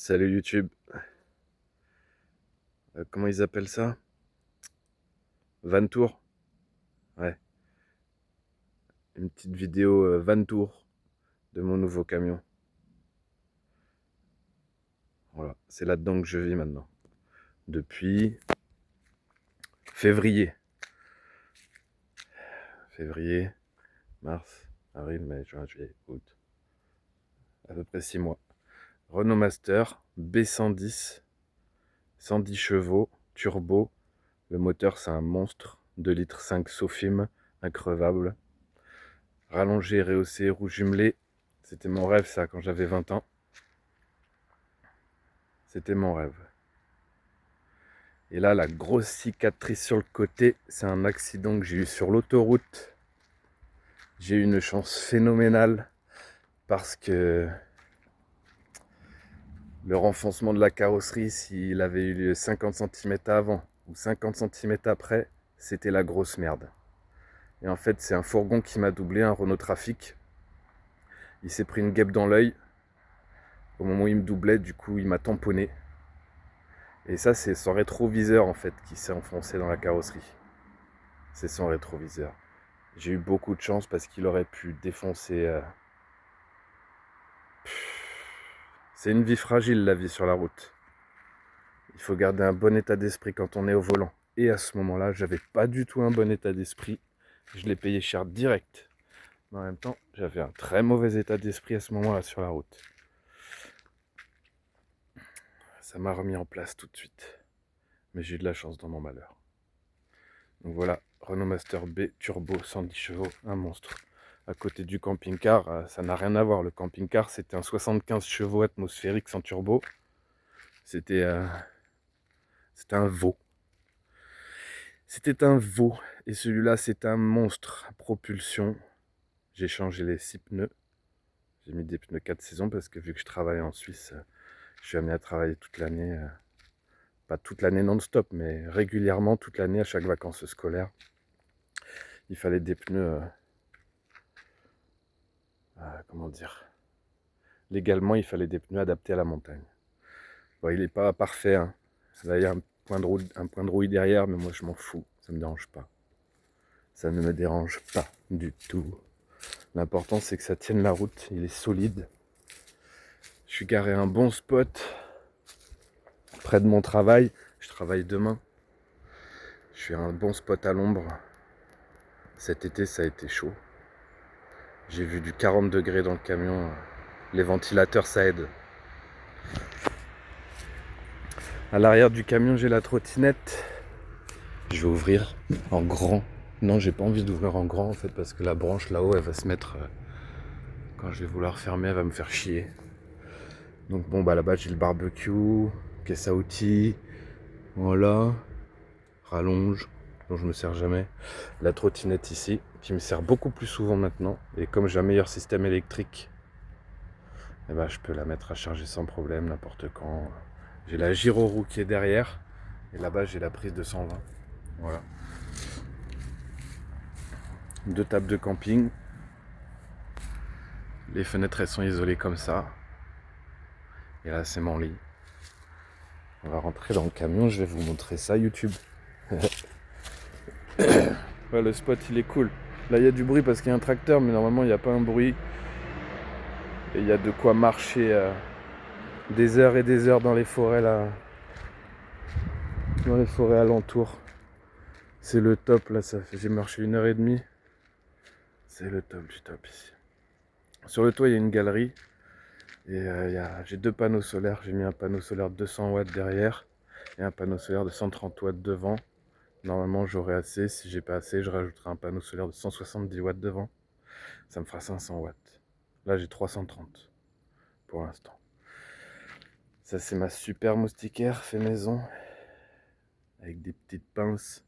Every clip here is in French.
Salut YouTube. Comment ils appellent ça? Van Tour? Ouais, une petite vidéo Van Tour de mon nouveau camion. Voilà, c'est là-dedans que je vis maintenant. Depuis février. Février, mars, avril, mai, juin, juillet, août. À peu près 6 mois. Renault Master B110, 110 chevaux, turbo. Le moteur c'est un monstre, 2,5 litres Sofim, increvable. Rallongé, rehaussé, roue jumelée. C'était mon rêve ça quand j'avais 20 ans. C'était mon rêve. Et là, la grosse cicatrice sur le côté, c'est un accident que j'ai eu sur l'autoroute. J'ai eu une chance phénoménale parce que le renfoncement de la carrosserie, s'il avait eu lieu 50 cm avant ou 50 cm après, c'était la grosse merde. Et en fait, c'est un fourgon qui m'a doublé, un Renault Trafic. Il s'est pris une guêpe dans l'œil. Au moment où il me doublait, du coup, il m'a tamponné. Et ça, c'est son rétroviseur en fait qui s'est enfoncé dans la carrosserie. C'est son rétroviseur. J'ai eu beaucoup de chance parce qu'il aurait pu défoncer. C'est une vie fragile, la vie sur la route. Il faut garder un bon état d'esprit quand on est au volant. Et à ce moment-là, j'avais pas du tout un bon état d'esprit. Je l'ai payé cher direct. Mais en même temps, j'avais un très mauvais état d'esprit à ce moment-là sur la route. Ça m'a remis en place tout de suite. Mais j'ai eu de la chance dans mon malheur. Donc voilà, Renault Master B Turbo 110 chevaux, un monstre. À côté du camping-car, ça n'a rien à voir. Le camping-car, c'était un 75 chevaux atmosphérique sans turbo. C'était un veau. C'était un veau. Et celui-là, c'est un monstre à propulsion. J'ai changé les 6 pneus. J'ai mis des pneus 4 saisons parce que vu que je travaille en Suisse, je suis amené à travailler toute l'année. Pas toute l'année non-stop, mais régulièrement toute l'année à chaque vacances scolaires. Il fallait des pneus... comment dire, légalement, il fallait des pneus adaptés à la montagne. Bon, il n'est pas parfait, hein. Là, il y a un point de rouille derrière, mais moi, je m'en fous. Ça ne me dérange pas. Ça ne me dérange pas du tout. L'important, c'est que ça tienne la route. Il est solide. Je suis garé à un bon spot, près de mon travail. Je travaille demain. Je suis à un bon spot à l'ombre. Cet été, ça a été chaud. J'ai vu du 40 degrés dans le camion. Les ventilateurs, ça aide. À l'arrière du camion, j'ai la trottinette. Je vais ouvrir en grand. Non, j'ai pas envie d'ouvrir en grand en fait parce que la branche là-haut, elle va se mettre... quand je vais vouloir fermer, elle va me faire chier. Donc bon, bah là-bas, j'ai le barbecue, caisse à outils. Voilà. Rallonge, dont je me sers jamais. La trottinette ici, qui me sert beaucoup plus souvent maintenant. Et comme j'ai un meilleur système électrique, eh ben, je peux la mettre à charger sans problème, n'importe quand. J'ai la gyroroue qui est derrière. Et là-bas, j'ai la prise de 120. Voilà. 2 tables de camping. Les fenêtres, elles sont isolées comme ça. Et là, c'est mon lit. On va rentrer dans le camion, je vais vous montrer ça, YouTube. Ouais, le spot, il est cool. Là, il y a du bruit parce qu'il y a un tracteur, mais normalement, il n'y a pas un bruit. Et il y a de quoi marcher des heures et des heures dans les forêts, là. Dans les forêts alentours. C'est le top, là. J'ai marché 1h30. C'est le top du top, ici. Sur le toit, il y a une galerie. Et j'ai 2 panneaux solaires. J'ai mis un panneau solaire de 200 watts derrière et un panneau solaire de 130 watts devant. Normalement, j'aurai assez. Si j'ai pas assez, je rajouterai un panneau solaire de 170 watts devant. Ça me fera 500 watts. Là, j'ai 330 pour l'instant. Ça, c'est ma super moustiquaire fait maison avec des petites pinces.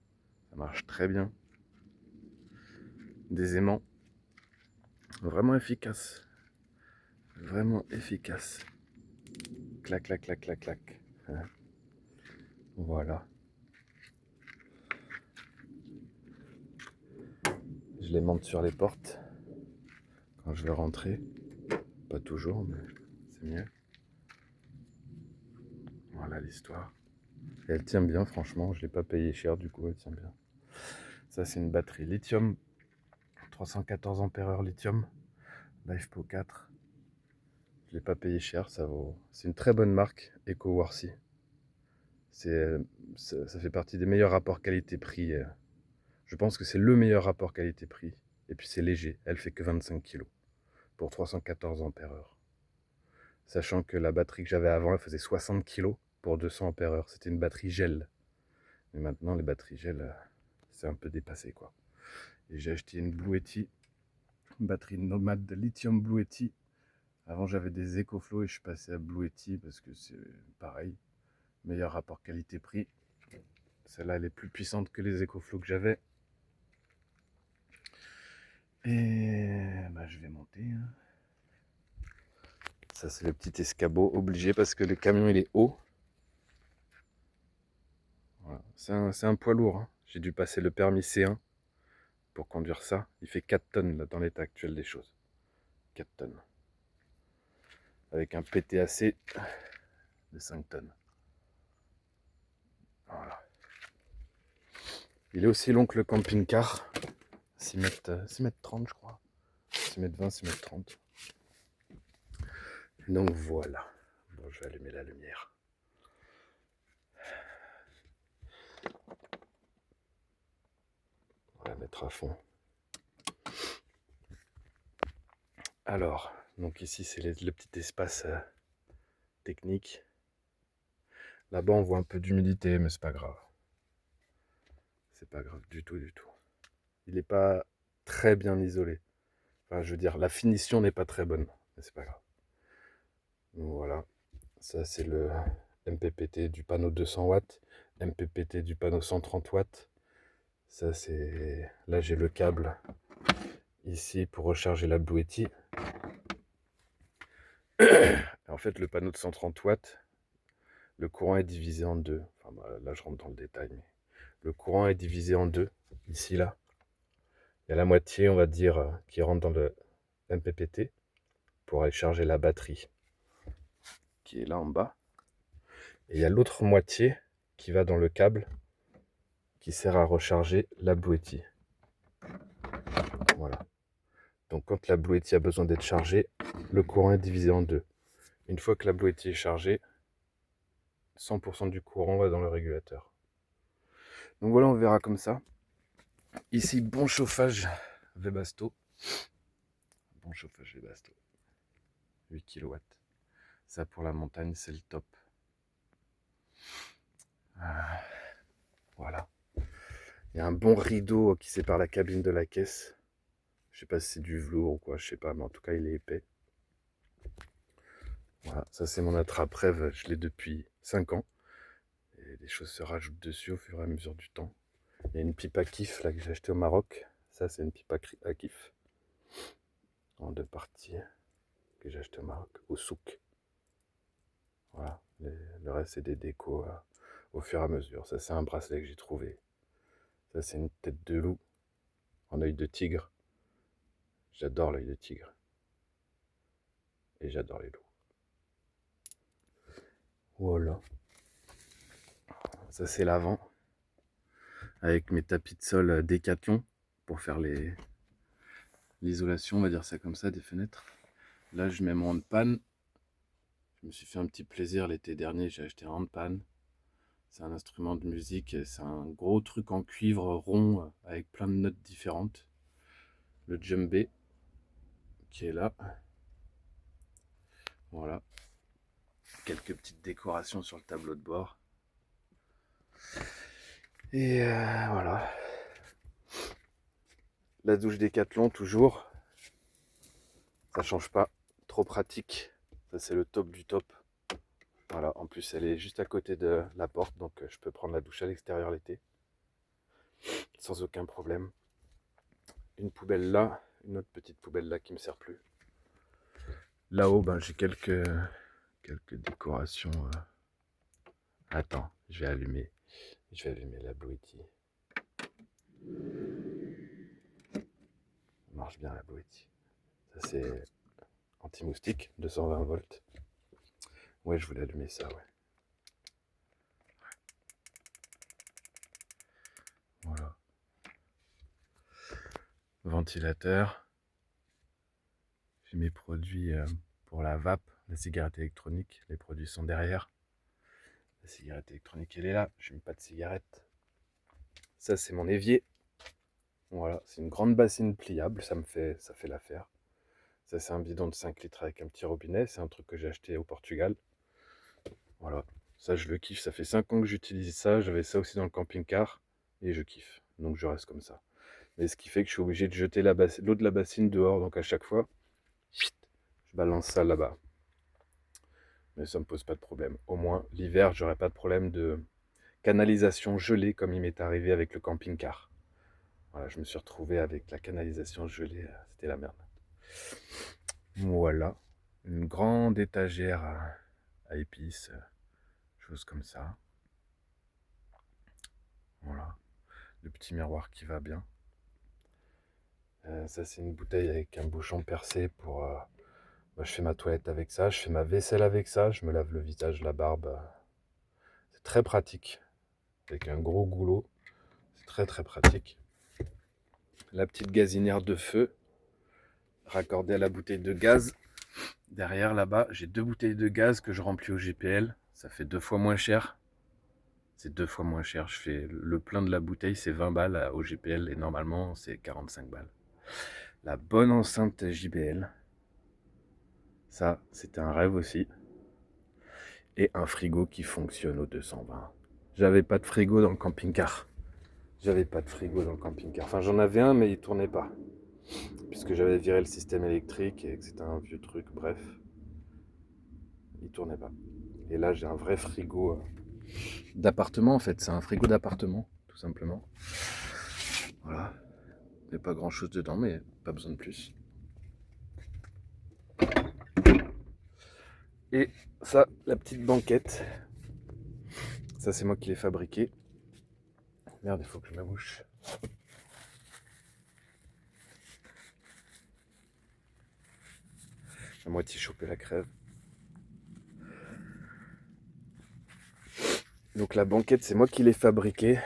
Ça marche très bien. Des aimants. Vraiment efficace. Vraiment efficace. Clac, clac, clac, clac, clac. Hein. Voilà. Je les monte sur les portes quand je vais rentrer. Pas toujours, mais c'est mieux. Voilà l'histoire. Et elle tient bien, franchement. Je ne l'ai pas payé cher, du coup, elle tient bien. Ça, c'est une batterie lithium. 314 ampères lithium. LifePo 4. Je ne l'ai pas payé cher, ça vaut. C'est une très bonne marque, EcoWarcy. Ça fait partie des meilleurs rapports qualité-prix. Je pense que c'est le meilleur rapport qualité-prix. Et puis c'est léger, elle fait que 25 kg pour 314 ampères. Sachant que la batterie que j'avais avant, elle faisait 60 kg pour 200 ampères. C'était une batterie gel. Mais maintenant, les batteries gel, c'est un peu dépassé, quoi. Et j'ai acheté une Blue Yeti, une batterie nomade de lithium Blue Yeti. Avant, j'avais des EcoFlow et je suis passé à Blue Yeti parce que c'est pareil. Meilleur rapport qualité-prix. Celle-là, elle est plus puissante que les EcoFlow que j'avais. Et bah, je vais monter. Hein. Ça, c'est le petit escabeau obligé parce que le camion, il est haut. Voilà. C'est un poids lourd. Hein. J'ai dû passer le permis C1 pour conduire ça. Il fait 4 tonnes là, dans l'état actuel des choses. 4 tonnes. Avec un PTAC de 5 tonnes. Voilà. Il est aussi long que le camping-car. 6 mètres 30, je crois. 6 mètres 20, 6 mètres 30. Donc voilà. Bon, je vais allumer la lumière. On va la mettre à fond. Alors, donc ici c'est le petit espace technique. Là-bas on voit un peu d'humidité, mais c'est pas grave. C'est pas grave du tout, du tout. Il n'est pas très bien isolé. Enfin, je veux dire, la finition n'est pas très bonne, mais c'est pas grave. Donc voilà, ça c'est le MPPT du panneau 200 watts, MPPT du panneau 130 watts. Ça c'est... Là j'ai le câble ici pour recharger la Blue Yeti. En fait, le panneau de 130 watts, le courant est divisé en deux. Enfin, là, je rentre dans le détail, mais le courant est divisé en deux. Ici, là, il y a la moitié, on va dire, qui rentre dans le MPPT pour aller charger la batterie, qui est là en bas. Et il y a l'autre moitié qui va dans le câble, qui sert à recharger la Blue Yeti. Voilà. Donc, quand la Blue Yeti a besoin d'être chargée, le courant est divisé en deux. Une fois que la Blue Yeti est chargée, 100% du courant va dans le régulateur. Donc voilà, on verra comme ça. Ici, bon chauffage Webasto. Bon chauffage Webasto. 8 kW. Ça pour la montagne, c'est le top. Voilà. Il y a un bon rideau qui sépare la cabine de la caisse. Je sais pas si c'est du velours ou quoi, je sais pas, mais en tout cas, il est épais. Voilà, ça c'est mon attrape-rêve, je l'ai depuis 5 ans. Et les choses se rajoutent dessus au fur et à mesure du temps. Il y a une pipe à kiff là que j'ai acheté au Maroc. Ça c'est une pipe à kiff. En 2 parties. Que j'ai acheté au Maroc, au souk. Voilà, le reste c'est des décos au fur et à mesure. Ça c'est un bracelet que j'ai trouvé. Ça c'est une tête de loup en œil de tigre. J'adore l'œil de tigre. Et j'adore les loups. Voilà. Ça c'est l'avant. Avec mes tapis de sol Décathlon pour faire l'isolation, on va dire ça comme ça, des fenêtres. Là je mets mon handpan. Je me suis fait un petit plaisir l'été dernier, j'ai acheté un handpan. C'est un instrument de musique, c'est un gros truc en cuivre rond avec plein de notes différentes. Le djembé qui est là. Voilà. Quelques petites décorations sur le tableau de bord. Et voilà. La douche Décathlon toujours. Ça change pas. Trop pratique. Ça c'est le top du top. Voilà, en plus elle est juste à côté de la porte, donc je peux prendre la douche à l'extérieur l'été. Sans aucun problème. Une poubelle là, une autre petite poubelle là qui me sert plus. Là-haut, ben, j'ai quelques décorations. Attends, je vais allumer la Blue Yeti. Ça marche bien la Blue Yeti. Ça c'est anti-moustique, 220 volts. Ouais, je voulais allumer ça, ouais. ventilateur. J'ai mes produits pour la vape, la cigarette électronique. Les produits sont derrière. La cigarette électronique, elle est là. Je n'ai pas de cigarette. Ça, c'est mon évier. Voilà, c'est une grande bassine pliable. Ça fait l'affaire. Ça, c'est un bidon de 5 litres avec un petit robinet. C'est un truc que j'ai acheté au Portugal. Voilà, ça, je le kiffe. Ça fait 5 ans que j'utilise ça. J'avais ça aussi dans le camping-car. Et je kiffe. Donc, je reste comme ça. Mais ce qui fait que je suis obligé de jeter l'eau de la bassine dehors. Donc, à chaque fois, je balance ça là-bas. Mais ça ne me pose pas de problème. Au moins, l'hiver, j'aurai pas de problème de canalisation gelée comme il m'est arrivé avec le camping-car. Voilà, je me suis retrouvé avec la canalisation gelée. C'était la merde. Voilà. Une grande étagère à épices. Choses comme ça. Voilà. Le petit miroir qui va bien. Ça, c'est une bouteille avec un bouchon percé pour... je fais ma toilette avec ça, je fais ma vaisselle avec ça, je me lave le visage, la barbe. C'est très pratique. Avec un gros goulot. C'est très très pratique. La petite gazinière de feu raccordée à la bouteille de gaz. Derrière là-bas, j'ai 2 bouteilles de gaz que je remplis au GPL. Ça fait 2 fois moins cher. C'est 2 fois moins cher. Je fais le plein de la bouteille, c'est 20 balles au GPL et normalement c'est 45 balles. La bonne enceinte JBL. Ça, c'était un rêve aussi. Et un frigo qui fonctionne au 220. J'avais pas de frigo dans le camping-car. Enfin, j'en avais un, mais il tournait pas. Puisque j'avais viré le système électrique et que c'était un vieux truc, bref. Il tournait pas. Et là, j'ai un vrai frigo d'appartement, en fait. C'est un frigo d'appartement, tout simplement. Voilà. Il n'y a pas grand-chose dedans, mais pas besoin de plus. Et ça, la petite banquette. Ça, c'est moi qui l'ai fabriqué. Merde, il faut que je me mouche. À moitié chopé la crève. Donc la banquette, c'est moi qui l'ai fabriquée.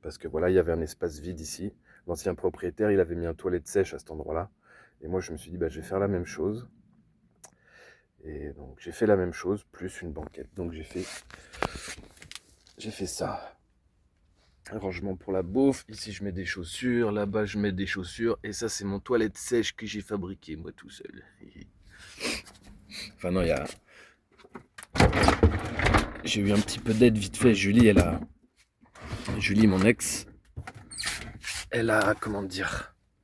Parce que voilà, il y avait un espace vide ici. L'ancien propriétaire, il avait mis un toilette sèche à cet endroit-là. Et moi, je me suis dit, je vais faire la même chose. Et donc, j'ai fait la même chose, plus une banquette. Donc, j'ai fait ça. Un rangement pour la bouffe. Ici, je mets des chaussures. Là-bas, je mets des chaussures. Et ça, c'est mon toilette sèche que j'ai fabriqué, moi, tout seul. Enfin, non, il y a... J'ai eu un petit peu d'aide vite fait. Julie, mon ex, elle a,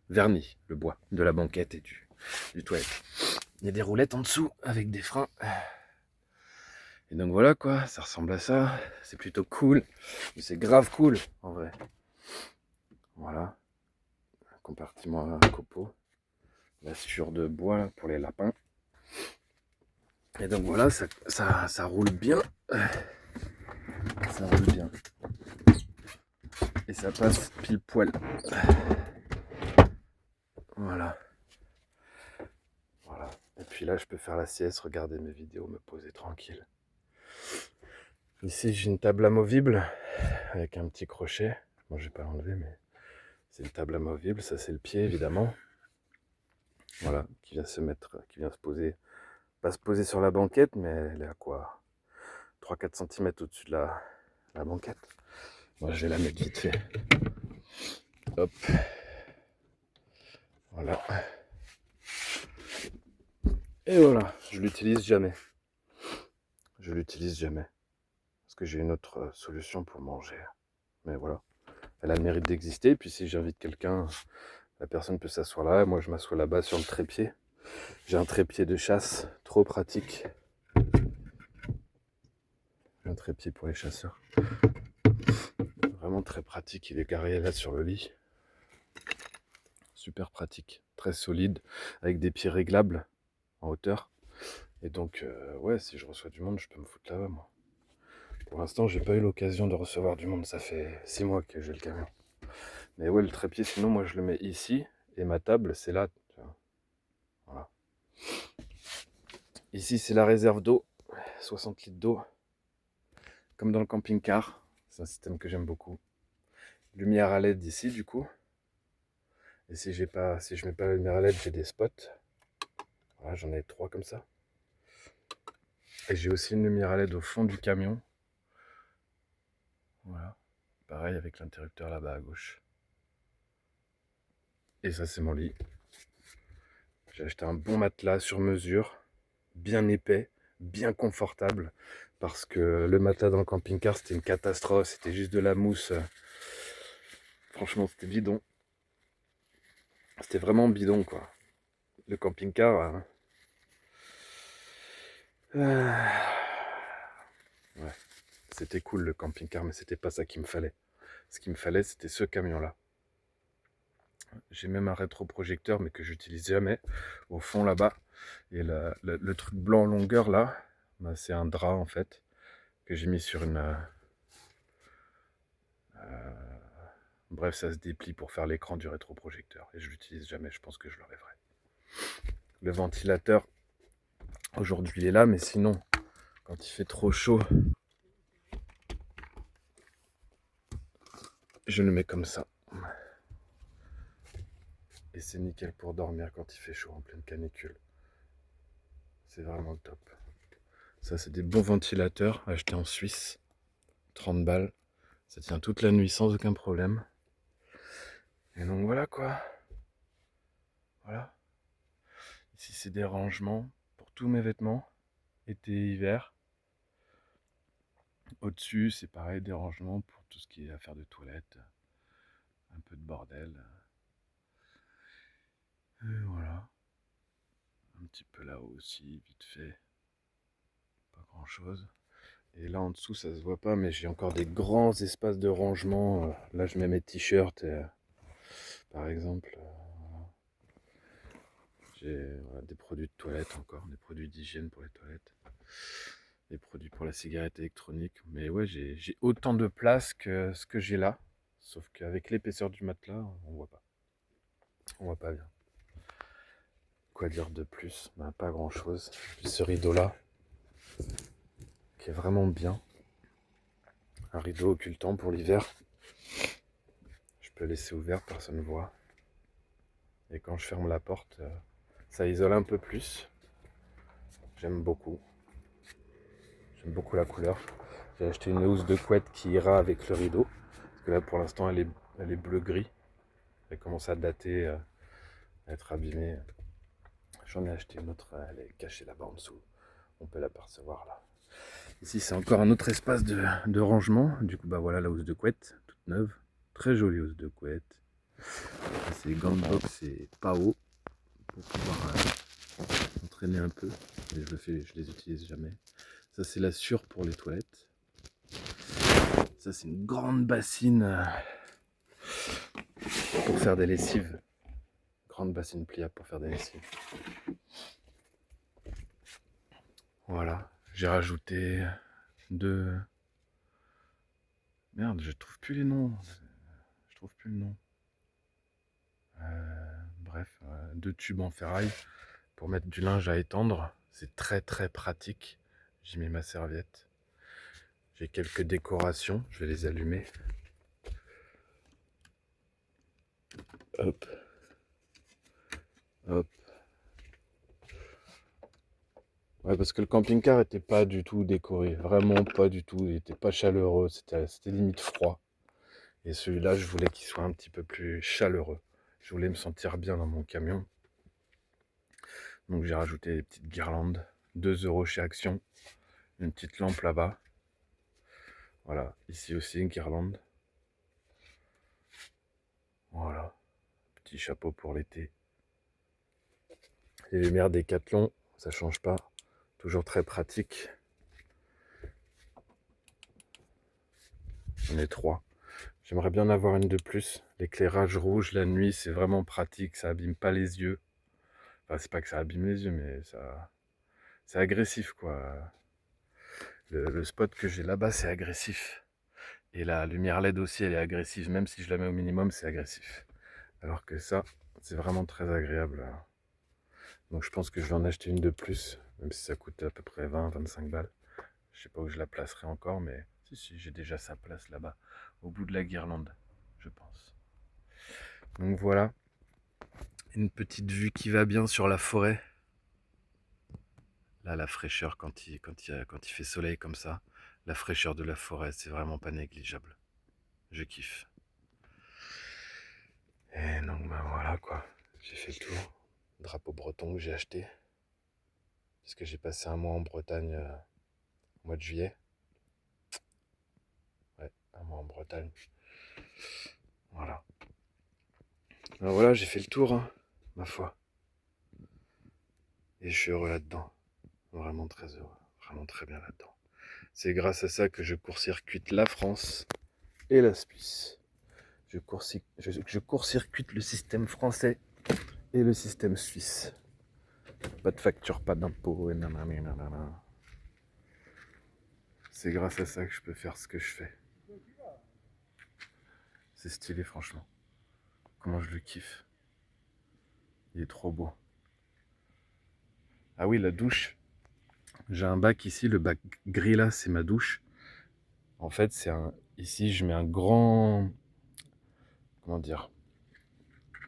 verni le bois de la banquette et du toilette. Il y a des roulettes en dessous avec des freins. Et donc voilà quoi, ça ressemble à ça. C'est plutôt cool. Mais c'est grave cool en vrai. Voilà. Un compartiment à copeaux. La sciure de bois là, pour les lapins. Et donc voilà, ça roule bien. Ça roule bien. Et ça passe pile poil. Voilà. Voilà. Et puis là, je peux faire la sieste, regarder mes vidéos, me poser tranquille. Ici, j'ai une table amovible avec un petit crochet. Bon, je vais pas l'enlever, mais c'est une table amovible. Ça, c'est le pied, évidemment. Voilà, qui vient se poser. Pas se poser sur la banquette, mais elle est à quoi 3-4 cm au-dessus de la banquette. Moi, je vais la mettre vite fait. Hop. Voilà. Et voilà, je l'utilise jamais. Parce que j'ai une autre solution pour manger. Mais voilà, elle a le mérite d'exister. Puis si j'invite quelqu'un, la personne peut s'asseoir là. Moi, je m'assois là-bas sur le trépied. J'ai un trépied de chasse, trop pratique. Un trépied pour les chasseurs. Vraiment très pratique. Il est garé là sur le lit. Super pratique, très solide, avec des pieds réglables en hauteur. Et donc, ouais, si je reçois du monde, je peux me foutre là-bas, moi. Pour l'instant, j'ai pas eu l'occasion de recevoir du monde. Ça fait 6 mois que j'ai le camion. Mais ouais, le trépied, sinon, moi, je le mets ici. Et ma table, c'est là. Voilà. Ici, c'est la réserve d'eau. 60 litres d'eau. Comme dans le camping-car. C'est un système que j'aime beaucoup. Lumière à LED ici, du coup. Et si je mets pas la lumière LED, j'ai des spots. Voilà, j'en ai 3 comme ça. Et j'ai aussi une lumière LED au fond du camion. Voilà. Pareil avec l'interrupteur là-bas à gauche. Et ça, c'est mon lit. J'ai acheté un bon matelas sur mesure, bien épais, bien confortable. Parce que le matelas dans le camping-car, c'était une catastrophe. C'était juste de la mousse. Franchement, c'était bidon. C'était vraiment bidon, quoi. Le camping-car... Ouais, c'était cool le camping-car, mais c'était pas ça qu'il me fallait. Ce qu'il me fallait, c'était ce camion-là. J'ai même un rétroprojecteur, mais que j'utilise jamais, au fond là-bas. Et le truc blanc en longueur là, bah, c'est un drap en fait, que j'ai mis sur une... bref, ça se déplie pour faire l'écran du rétroprojecteur. Et je l'utilise jamais, je pense que je le rêverai. Le ventilateur, aujourd'hui il est là, mais sinon, quand il fait trop chaud, je le mets comme ça. Et c'est nickel pour dormir quand il fait chaud en pleine canicule. C'est vraiment le top. Ça, c'est des bons ventilateurs achetés en Suisse. 30 balles. Ça tient toute la nuit sans aucun problème. Et donc voilà quoi. Voilà. Ici, c'est des rangements pour tous mes vêtements. Été et hiver. Au-dessus, c'est pareil, des rangements pour tout ce qui est affaires de toilette. Un peu de bordel. Et voilà. Un petit peu là-haut aussi, vite fait. Pas grand-chose. Et là en dessous, ça se voit pas, mais j'ai encore des grands espaces de rangement. Là, je mets mes t-shirts, par exemple. J'ai voilà, des produits de toilette encore, des produits d'hygiène pour les toilettes, des produits pour la cigarette électronique. Mais ouais, j'ai autant de place que ce que j'ai là. Sauf qu'avec l'épaisseur du matelas, on voit pas. On voit pas bien. Quoi dire de plus? Ben, pas grand chose. Puis ce rideau là, qui est vraiment bien. Un rideau occultant pour l'hiver. Je peux laisser ouvert, personne ne voit. Et quand je ferme la porte, ça isole un peu plus. J'aime beaucoup. J'aime beaucoup la couleur. J'ai acheté une housse de couette qui ira avec le rideau. Parce que là, pour l'instant, elle est bleu-gris. Elle commence à dater, à être abîmée. J'en ai acheté une autre, elle est cachée là-bas en dessous. On peut l'apercevoir là. Ici, c'est encore un autre espace de rangement. Du coup, bah voilà la housse de couette, toute neuve. Très jolie housse de couette. C'est Gantbox et Pao pour pouvoir entraîner un peu. Mais je les utilise jamais. Ça, c'est la sûre pour les toilettes. Ça, c'est une grande bassine pour faire des lessives. Grande bassine pliable pour faire des lessives. Voilà. J'ai rajouté deux... Merde, je trouve plus les noms. Je trouve plus le nom. Bref, 2 tubes en ferraille pour mettre du linge à étendre. C'est très très pratique. J'y mets ma serviette. J'ai quelques décorations. Je vais les allumer. Hop. Hop. Ouais, parce que le camping-car était pas du tout décoré. Vraiment pas du tout. Il était pas chaleureux. C'était limite froid. Et celui-là, je voulais qu'il soit un petit peu plus chaleureux. Je voulais me sentir bien dans mon camion. Donc j'ai rajouté des petites guirlandes. 2 € chez Action. Une petite lampe là-bas. Voilà. Ici aussi une guirlande. Voilà. Petit chapeau pour l'été. Les lumières Décathlon, ça change pas. Toujours très pratique. J'en ai 3. J'aimerais bien en avoir une de plus. L'éclairage rouge la nuit, c'est vraiment pratique. Ça abîme pas les yeux. Enfin, c'est pas que ça abîme les yeux, mais ça... C'est agressif, quoi. Le spot que j'ai là-bas, c'est agressif. Et la lumière LED aussi, elle est agressive. Même si je la mets au minimum, c'est agressif. Alors que ça, c'est vraiment très agréable. Donc je pense que je vais en acheter une de plus. Même si ça coûte à peu près 20-25 balles. Je sais pas où je la placerai encore, mais si, j'ai déjà sa place là-bas. Au bout de la guirlande, je pense. Donc voilà. Une petite vue qui va bien sur la forêt. Là, la fraîcheur quand il fait soleil comme ça, la fraîcheur de la forêt, c'est vraiment pas négligeable. Je kiffe. Et donc, ben voilà quoi. J'ai fait le tour. Drapeau breton que j'ai acheté. Parce que j'ai passé un mois en Bretagne au mois de juillet. Ouais, un mois en Bretagne. Voilà. Alors voilà, j'ai fait le tour, hein, ma foi. Et je suis heureux là-dedans. Vraiment très heureux. Vraiment très bien là-dedans. C'est grâce à ça que je court-circuite la France et la Suisse. Je court-circuite le système français et le système suisse. Pas de facture, pas d'impôt, et nanana, nanana. C'est grâce à ça que je peux faire ce que je fais. C'est stylé, franchement. Comment je le kiffe. Il est trop beau. Ah oui, la douche. J'ai un bac ici, le bac gris là, c'est ma douche. En fait, ici, je mets un grand... Comment dire?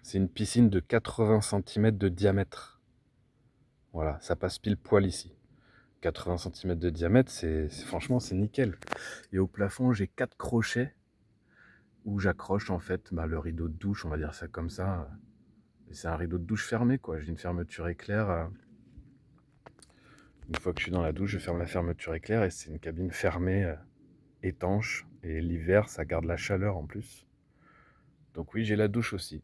C'est une piscine de 80 cm de diamètre. Voilà, ça passe pile poil ici. 80 cm de diamètre, franchement, c'est nickel. Et au plafond, j'ai 4 crochets où j'accroche en fait le rideau de douche, on va dire ça comme ça. Et c'est un rideau de douche fermé, quoi. J'ai une fermeture éclair. Une fois que je suis dans la douche, je ferme la fermeture éclair et c'est une cabine fermée, étanche. Et l'hiver, ça garde la chaleur en plus. Donc oui, j'ai la douche aussi.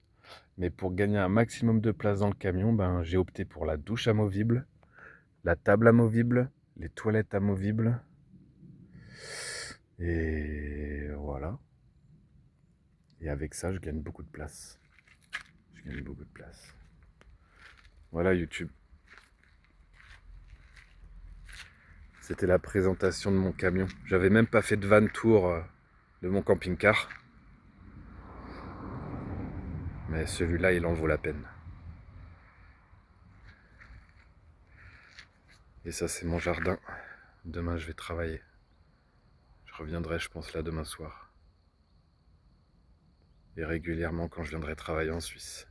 Mais pour gagner un maximum de place dans le camion, j'ai opté pour la douche amovible, la table amovible, les toilettes amovibles. Et voilà. Et avec ça, je gagne beaucoup de place. Je gagne beaucoup de place. Voilà YouTube. C'était la présentation de mon camion. J'avais même pas fait de van tour de mon camping-car. Mais celui-là, il en vaut la peine. Et ça, c'est mon jardin. Demain, je vais travailler. Je reviendrai, je pense, là demain soir. Et régulièrement quand je viendrai travailler en Suisse.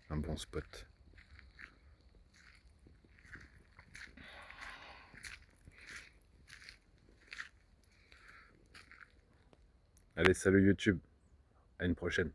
Un bon spot. Allez, salut YouTube. À une prochaine.